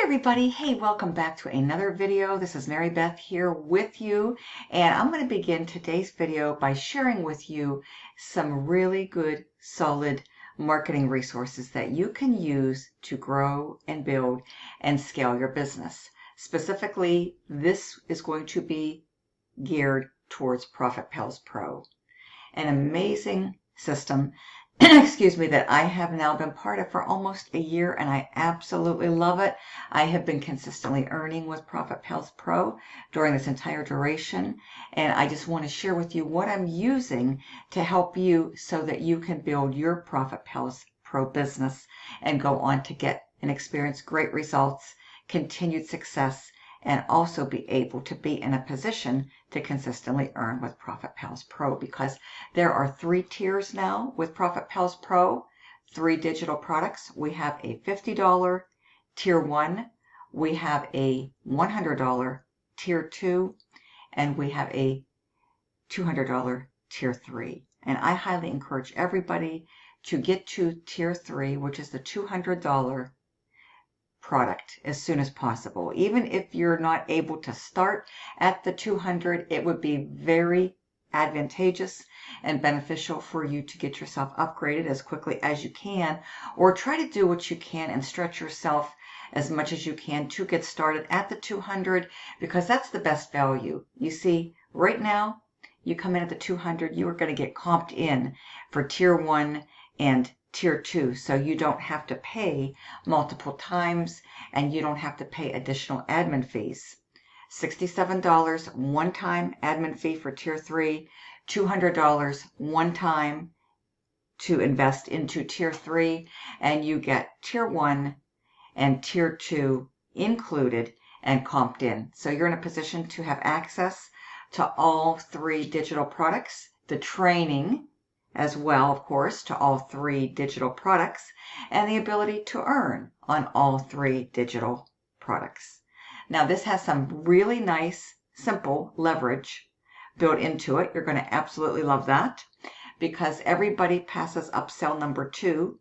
everybody. Hey, welcome back to another video. This is Mary Beth here with you, and I'm going to begin today's video by sharing with you some really good, solid marketing resources that you can use to grow and build and scale your business. Specifically, this is going to be geared towards Profit Pals Pro, an amazing system excuse me, that I have now been part of for almost a year, and I absolutely love it. I have been consistently earning with Profit Pals Pro during this entire duration, and I just want to share with you what I'm using to help you so that you can build your Profit Pals Pro business and go on to get and experience great results, continued success, and also be able to be in a position to consistently earn with Profit Pals Pro, because there are 3 tiers now with Profit Pals Pro, 3 digital products. We have a $50 tier 1, we have a $100 tier 2, and we have a $200 tier 3. And I highly encourage everybody to get to tier 3, which is the $200 product, as soon as possible. Even if you're not able to start at the 200, it would be very advantageous and beneficial for you to get yourself upgraded as quickly as you can, or try to do what you can and stretch yourself as much as you can to get started at the 200, because that's the best value. You see, right now, you come in at the 200, you are going to get comped in for tier 1 and tier 2, so you don't have to pay multiple times and you don't have to pay additional admin fees. $67 one-time admin fee for tier 3, $200 one time to invest into tier 3, and you get tier 1 and tier 2 included and comped in. So you're in a position to have access to all 3 digital products, the training as well, of course, to all 3 digital products, and the ability to earn on all 3 digital products. Now, this has some really nice, simple leverage built into it. You're going to absolutely love that, because everybody passes upsell number 2,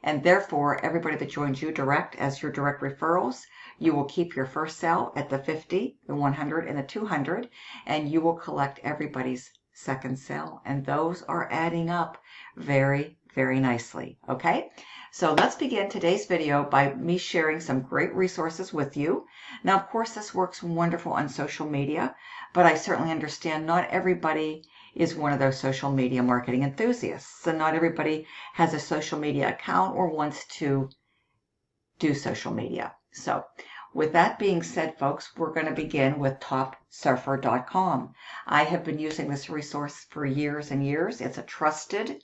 and therefore everybody that joins you direct as your direct referrals, you will keep your first sell at the 50, the 100, and the 200, and you will collect everybody's second sale, and those are adding up very, very nicely. Okay, so let's begin today's video by me sharing some great resources with you. Now, of course, this works wonderful on social media, but I certainly understand not everybody is one of those social media marketing enthusiasts, so not everybody has a social media account or wants to do social media. So with that being said, folks, we're going to begin with topsurfer.com. I have been using this resource for years and years. It's a trusted,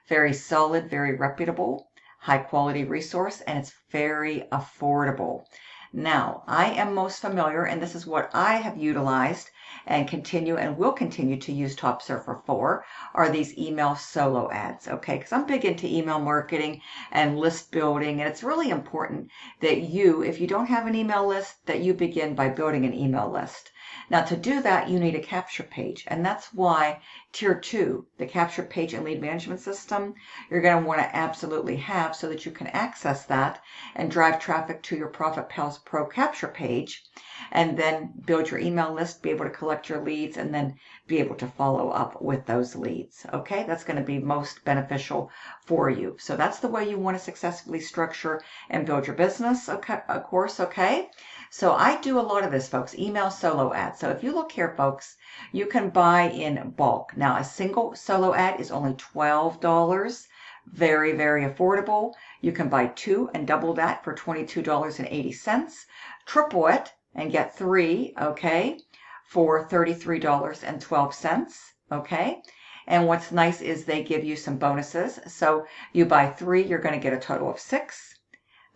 very solid, very reputable, high quality resource, and it's very affordable. Now, I am most familiar, and this is what I have utilized and continue and will continue to use Top Surfer for, are these email solo ads, okay? Because I'm big into email marketing and list building, and it's really important that you, if you don't have an email list, that you begin by building an email list. Now, to do that, you need a capture page, and that's why tier 2, the capture page and lead management system, you're going to want to absolutely have, so that you can access that and drive traffic to your Profit Pals Pro capture page, and then build your email list, be able to collect your leads, and then be able to follow up with those leads. Okay, that's going to be most beneficial for you. So that's the way you want to successfully structure and build your business, okay, of course, okay? So I do a lot of this, folks, email solo ads. So if you look here, folks, you can buy in bulk. Now, a single solo ad is only $12. Very, very affordable. You can buy 2 and double that for $22.80. Triple it and get 3, okay, for $33.12, okay? And what's nice is they give you some bonuses. So you buy 3, you're going to get a total of 6,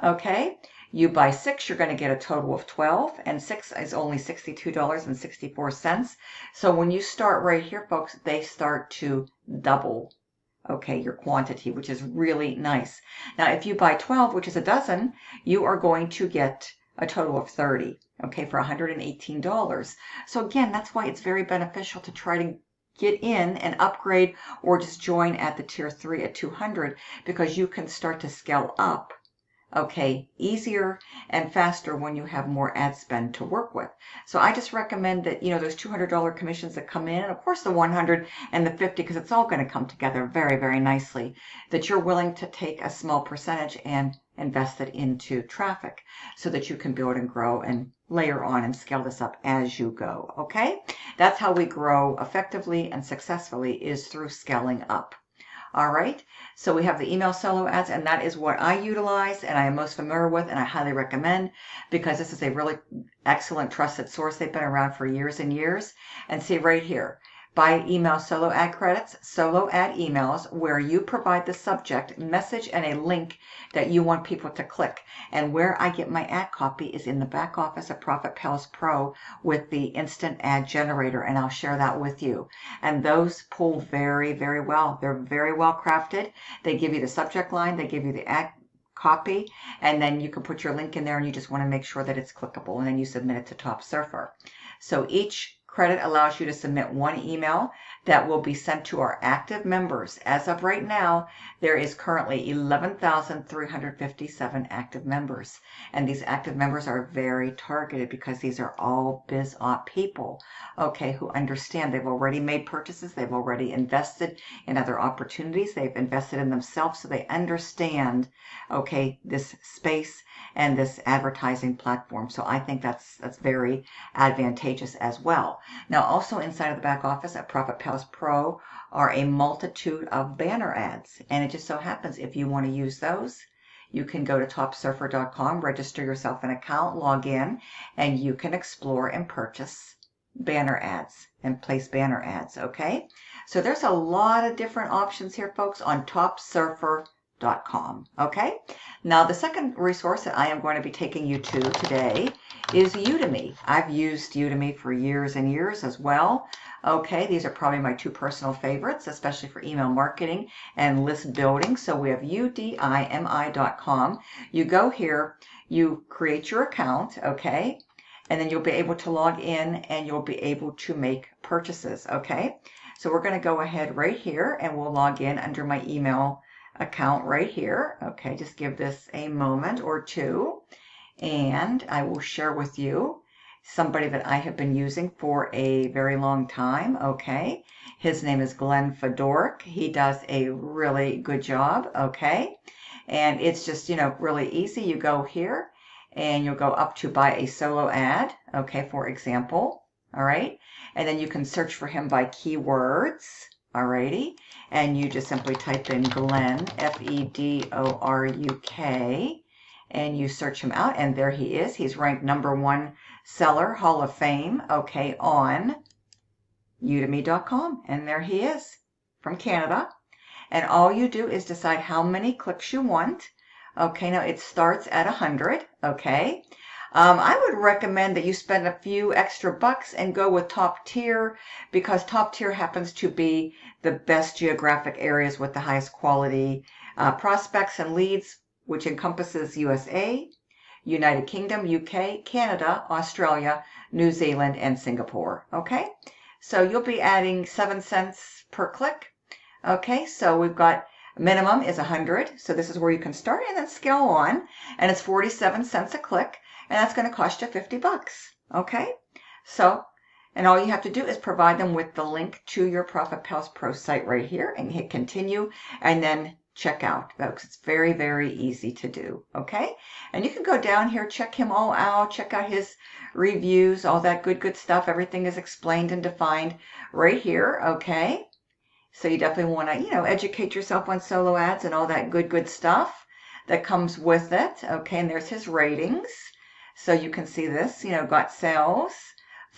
okay? You buy 6, you're going to get a total of 12, and 6 is only $62.64. So when you start right here, folks, they start to double, okay, your quantity, which is really nice. Now, if you buy 12, which is a dozen, you are going to get a total of 30, okay, for $118. So again, that's why it's very beneficial to try to get in and upgrade or just join at the tier 3 at 200, because you can start to scale up okay, easier and faster when you have more ad spend to work with. So I just recommend that, those $200 commissions that come in, and of course the 100 and the 50, because it's all going to come together very, very nicely, that you're willing to take a small percentage and invest it into traffic so that you can build and grow and layer on and scale this up as you go. Okay? That's how we grow effectively and successfully, is through scaling up. All right, so we have the email solo ads, and that is what I utilize and I am most familiar with, and I highly recommend, because this is a really excellent trusted source. They've been around for years and years. And see right here, buy email solo ad credits, solo ad emails, where you provide the subject, message, and a link that you want people to click. And where I get my ad copy is in the back office of Profit Pals Pro with the instant ad generator, and I'll share that with you. And those pull very, very well. They're very well crafted. They give you the subject line, they give you the ad copy, and then you can put your link in there, and you just want to make sure that it's clickable, and then you submit it to Top Surfer. So each credit allows you to submit one email that will be sent to our active members. As of right now, there is currently 11,357 active members. And these active members are very targeted because these are all biz op people, okay, who understand they've already made purchases, they've already invested in other opportunities, they've invested in themselves, so they understand, okay, this space and this advertising platform. So I think that's very advantageous as well. Now, also inside of the back office at Profit Pals Pro are a multitude of banner ads. And it just so happens, if you want to use those, you can go to topsurfer.com, register yourself an account, log in, and you can explore and purchase banner ads and place banner ads, okay? So there's a lot of different options here, folks, on topsurfer.com, okay? Now, the second resource that I am going to be taking you to today is Udemy. I've used Udemy for years and years as well. Okay, these are probably my two personal favorites, especially for email marketing and list building. So we have udimi.com. You go here, you create your account, okay, and then you'll be able to log in and you'll be able to make purchases, okay? So we're going to go ahead right here and we'll log in under my email account right here. Okay, just give this a moment or two, and I will share with you somebody that I have been using for a very long time. Okay, his name is Glenn Fedork. He does a really good job. Okay, and it's just, really easy. You go here and you'll go up to buy a solo ad. Okay, for example. All right, and then you can search for him by keywords. Alrighty, and you just simply type in Glenn, Fedoruk, and you search him out, and there he is. He's ranked #1 seller, Hall of Fame, okay, on udemy.com, and there he is from Canada. And all you do is decide how many clicks you want. Okay, now it starts at 100, okay. I would recommend that you spend a few extra bucks and go with top tier, because top tier happens to be the best geographic areas with the highest quality prospects and leads, which encompasses USA, United Kingdom, UK, Canada, Australia, New Zealand, and Singapore. Okay, so you'll be adding 7 cents per click. Okay, so we've got minimum is 100, so this is where you can start and then scale on, and it's 47 cents a click. And that's going to cost you 50 bucks. Okay? So, and all you have to do is provide them with the link to your Profit Pals Pro site right here and hit continue and then check out, folks. It's very, very easy to do. Okay? And you can go down here, check him all out, check out his reviews, all that good stuff. Everything is explained and defined right here. Okay? So you definitely want to, educate yourself on solo ads and all that good stuff that comes with it. Okay? And there's his ratings. So you can see this, got sales,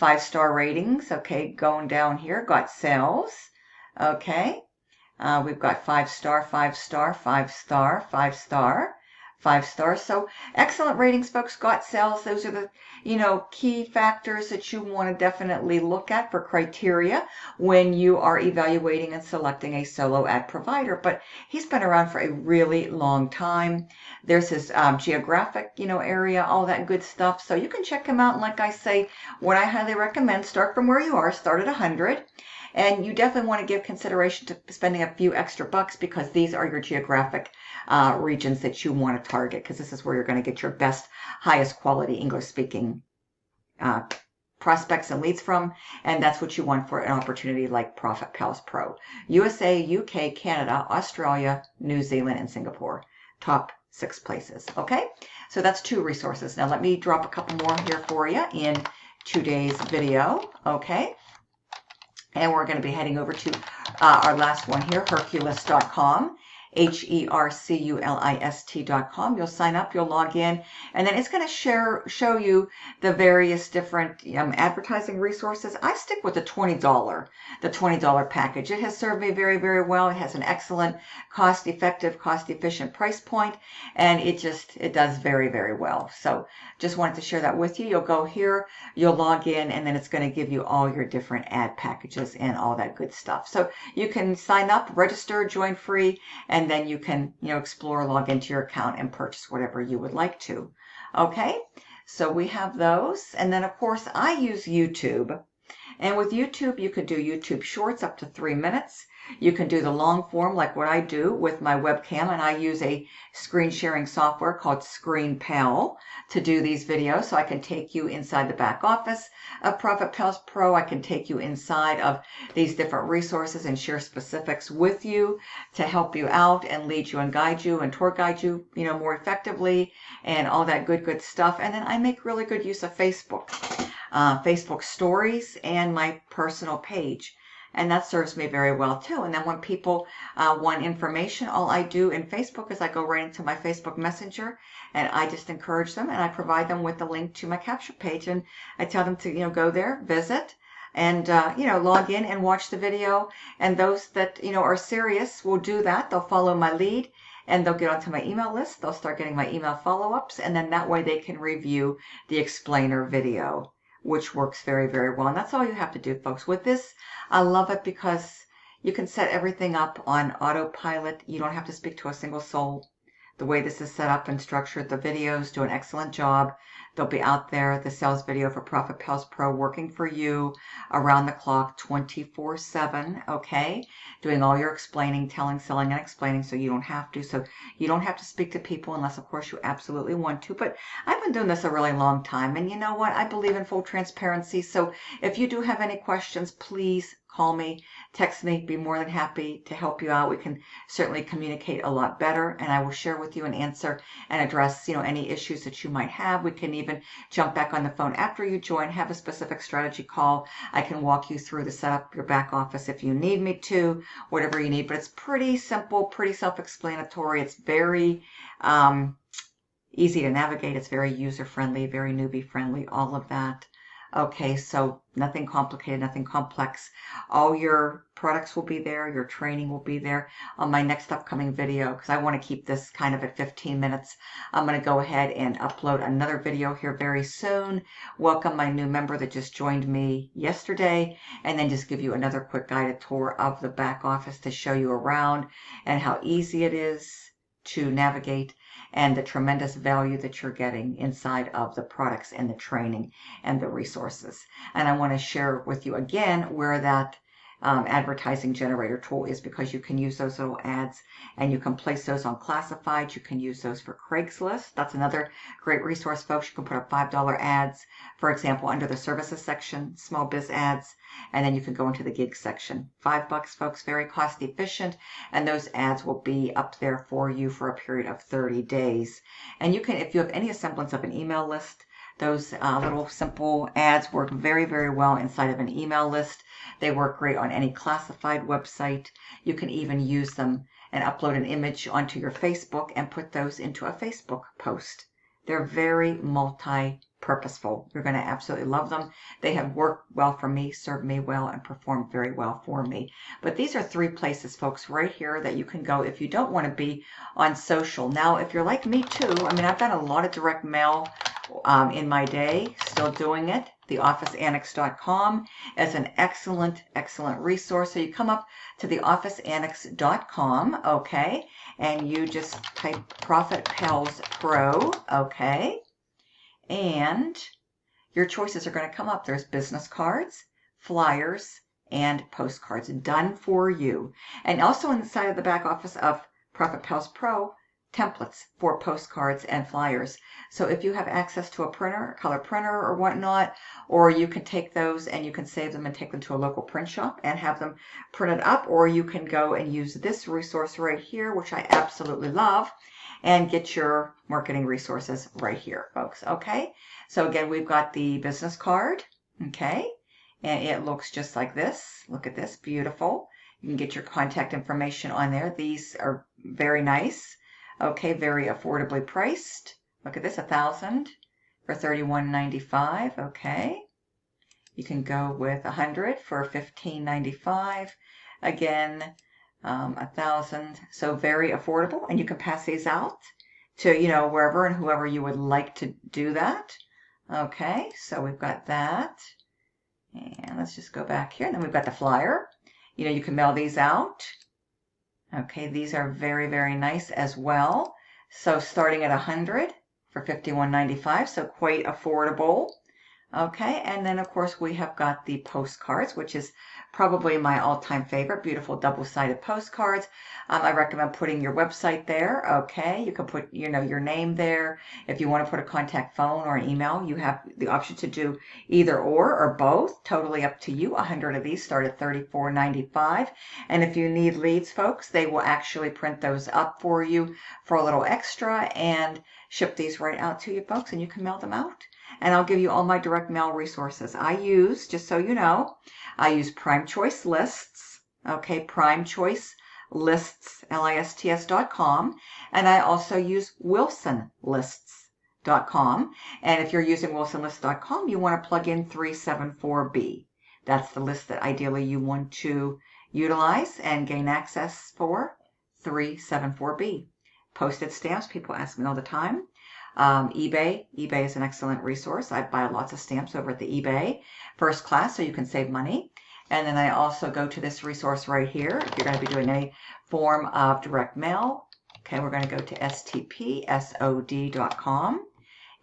5-star ratings. Okay, going down here, got sales. Okay, we've got 5-star, 5-star, 5-star, 5-star, 5-star. So excellent ratings, folks. Got sales. Those are the, key factors that you want to definitely look at for criteria when you are evaluating and selecting a solo ad provider. But he's been around for a really long time. There's his geographic, area, all that good stuff. So you can check him out. And like I say, what I highly recommend, start from where you are, start at 100. And you definitely want to give consideration to spending a few extra bucks because these are your geographic regions that you want to target, because this is where you're going to get your best, highest quality English speaking prospects and leads from, and that's what you want for an opportunity like Profit Pals Pro. USA, UK, Canada, Australia, New Zealand, and Singapore. Top 6 places. Okay, so that's 2 resources. Now let me drop a couple more here for you in today's video. Okay, and we're going to be heading over to our last one here, Herculist.com. HERCULIST.com. You'll sign up, you'll log in, and then it's going to show you the various different advertising resources. I stick with the $20 package. It has served me very, very well. It has an excellent cost-effective, cost-efficient price point, and it does very, very well. So just wanted to share that with you. You'll go here, you'll log in, and then it's going to give you all your different ad packages and all that good stuff. So you can sign up, register, join free, and then you can, explore, log into your account and purchase whatever you would like to. Okay, so we have those. And then, of course, I use YouTube. And with YouTube, you can do YouTube Shorts up to 3 minutes. You can do the long form like what I do with my webcam, and I use a screen sharing software called ScreenPal to do these videos. So I can take you inside the back office of Profit Pals Pro. I can take you inside of these different resources and share specifics with you to help you out and lead you and guide you and tour guide you, more effectively and all that good stuff. And then I make really good use of Facebook. Facebook stories and my personal page. And that serves me very well too. And then when people want information, all I do in Facebook is I go right into my Facebook Messenger and I just encourage them and I provide them with the link to my capture page. And I tell them to, go there, visit, and, log in and watch the video. And those that, are serious will do that. They'll follow my lead and they'll get onto my email list. They'll start getting my email follow-ups. And then that way they can review the explainer video, which works very, very well. And that's all you have to do, folks. With this, I love it because you can set everything up on autopilot. You don't have to speak to a single soul. The way this is set up and structured, the videos do an excellent job. They'll be out there, the sales video for Profit Pals Pro, working for you around the clock, 24/7, okay? Doing all your explaining, telling, selling, and explaining, so you don't have to. So you don't have to speak to people unless, of course, you absolutely want to. But I've been doing this a really long time, and you know what? I believe in full transparency. So if you do have any questions, please call me, text me, be more than happy to help you out. We can certainly communicate a lot better, and I will share with you and answer and address, any issues that you might have. We can even jump back on the phone after you join, have a specific strategy call. I can walk you through the setup, your back office if you need me to, whatever you need. But it's pretty simple, pretty self-explanatory. It's very easy to navigate. It's very user-friendly, very newbie-friendly, all of that. Okay, so nothing complicated, nothing complex. All your products will be there. Your training will be there on my next upcoming video, because I want to keep this kind of at 15 minutes. I'm going to go ahead and upload another video here very soon. Welcome my new member that just joined me yesterday, and then just give you another quick guided tour of the back office to show you around and how easy it is to navigate, and the tremendous value that you're getting inside of the products and the training and the resources. And I want to share with you again where that advertising generator tool is, because you can use those little ads and you can place those on classified. You can use those for Craigslist. That's another great resource, folks. You can put up $5 ads, for example, under the services section, small biz ads, and then you can go into the gig section. $5, folks, very cost efficient, and those ads will be up there for you for a period of 30 days. And you can, if you have any semblance of an email list, those little simple ads work very, very well inside of an email list. They work great on any classified website. You can even use them and upload an image onto your Facebook and put those into a Facebook post. They're very multi-purposeful. You're going to absolutely love them. They have worked well for me, served me well, and performed very well for me. But these are 3 places, folks, right here that you can go if you don't want to be on social. Now, if you're like me too, I've done a lot of direct mail in my day, still doing it. TheOfficeAnnex.com is an excellent, excellent resource. So you come up to TheOfficeAnnex.com, okay, and you just type Profit Pals Pro, okay, and your choices are going to come up. There's business cards, flyers, and postcards done for you. And also inside of the back office of Profit Pals Pro, templates for postcards and flyers. So if you have access to a printer, a color printer or whatnot, or you can take those and you can save them and take them to a local print shop and have them printed up, or you can go and use this resource right here, which I absolutely love, and get your marketing resources right here, folks. Okay, so again, we've got the business card. Okay, and it looks just like this. Look at this, beautiful. You can get your contact information on there. These are very nice. Okay, very affordably priced. Look at this, 1,000 for $31.95. Okay, you can go with 100 for $15.95. Again, 1,000, so very affordable, and you can pass these out to, you know, wherever and whoever you would like to do that. Okay, so we've got that, and let's just go back here, and then we've got the flyer. You know, you can mail these out. Okay, these are very, very nice as well. So starting at 100 for $51.95, so quite affordable. Okay, and then of course we have got the postcards, which is probably my all-time favorite. Beautiful double-sided postcards. I recommend putting your website there. Okay, you can put, you know, your name there. If you want to put a contact phone or an email, you have the option to do either or both. Totally up to you. 100 of these start at $34.95. And if you need leads, folks, they will actually print those up for you for a little extra and ship these right out to you, folks, and you can mail them out. And I'll give you all my direct mail resources. I use, just so you know, I use Prime Choice Lists, okay, Prime Choice Lists, lists.com, and I also use wilsonlists.com. And if you're using wilsonlists.com, you want to plug in 374B. That's the list that ideally you want to utilize and gain access for, 374B. Postage stamps, people ask me all the time. eBay is an excellent resource. I buy lots of stamps over at the eBay first class, so you can save money. And then I also go to this resource right here if you're going to be doing any form of direct mail. Okay, we're going to go to stpsod.com,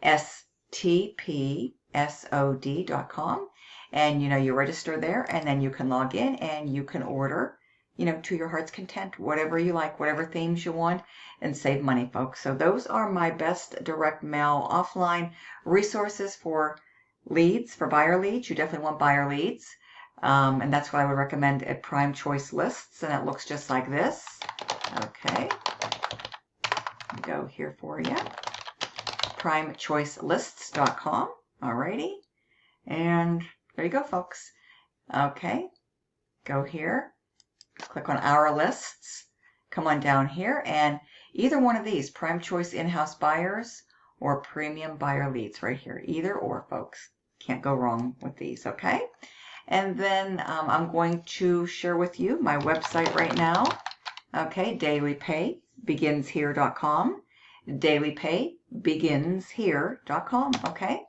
stpsod.com, and you know, you register there, and then you can log in and you can order, you know, to your heart's content, whatever you like, whatever themes you want, and save money, folks. So those are my best direct mail offline resources for leads, for buyer leads. You definitely want buyer leads. And that's what I would recommend at Prime Choice Lists. And it looks just like this. Okay. Go here for you. PrimeChoiceLists.com. Alrighty. And there you go, folks. Okay. Go here. Click on Our Lists. Come on down here, and either one of these, Prime Choice In-House Buyers or Premium Buyer Leads right here. Either or, folks. Can't go wrong with these, okay? And then I'm going to share with you my website right now. Okay, dailypaybeginshere.com. Dailypaybeginshere.com, okay?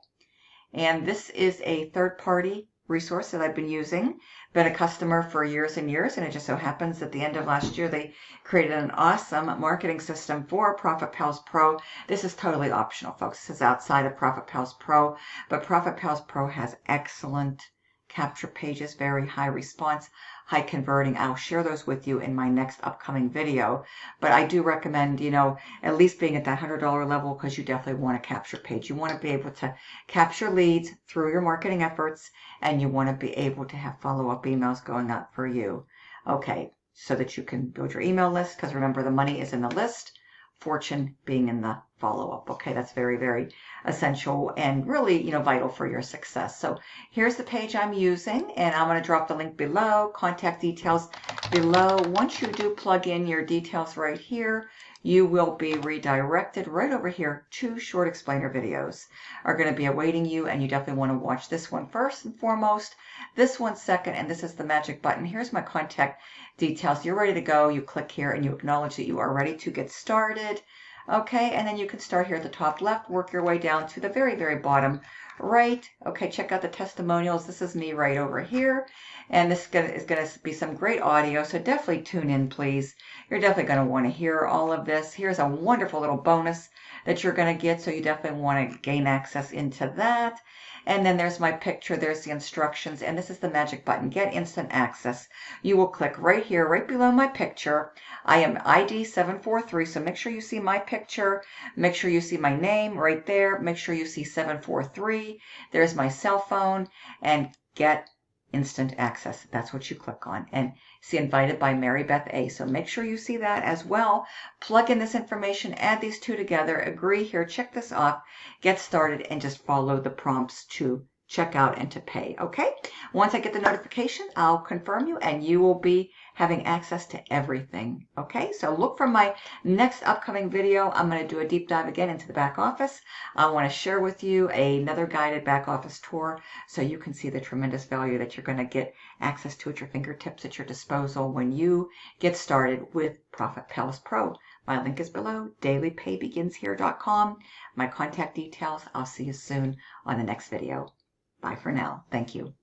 And this is a third-party resource that I've been using. Been a customer for years and years, and it just so happens at the end of last year they created an awesome marketing system for Profit Pals Pro. This is totally optional, folks. This is outside of Profit Pals Pro, but Profit Pals Pro has excellent capture pages, very high response, high converting. I'll share those with you in my next upcoming video, but I do recommend, you know, at least being at that $100 level, because you definitely want a capture page. You want to be able to capture leads through your marketing efforts, and you want to be able to have follow-up emails going out for you. Okay, so that you can build your email list, because remember, the money is in the list, fortune being in the follow-up. Okay, that's very, very essential and really, you know, vital for your success. So here's the page I'm using, and I'm going to drop the link below, contact details below. Once you do plug in your details right here, you will be redirected right over here. 2 short explainer videos are going to be awaiting you, and you definitely want to watch this one first and foremost, this one second, and this is the magic button. Here's my contact details. You're ready to go. You click here and you acknowledge that you are ready to get started. Okay, and then you can start here at the top left, work your way down to the very, very bottom right. Okay, check out the testimonials. This is me right over here, and this is going to be some great audio, so definitely tune in, please. You're definitely going to want to hear all of this. Here's a wonderful little bonus that you're going to get, so you definitely want to gain access into that. And then there's my picture, there's the instructions, and this is the magic button, get instant access. You will click right here, right below my picture. I am ID 743, so make sure you see my picture, make sure you see my name right there, make sure you see 743, there's my cell phone, and get instant access. That's what you click on. And see invited by Mary Beth A. So make sure you see that as well. Plug in this information, add these two together, agree here, check this off, get started, and just follow the prompts to check out and to pay. Okay? Once I get the notification, I'll confirm you and you will be having access to everything. Okay? So look for my next upcoming video. I'm going to do a deep dive again into the back office. I want to share with you another guided back office tour so you can see the tremendous value that you're going to get access to at your fingertips, at your disposal when you get started with Profit Palace Pro. My link is below, dailypaybeginshere.com. My contact details. I'll see you soon on the next video. Bye for now. Thank you.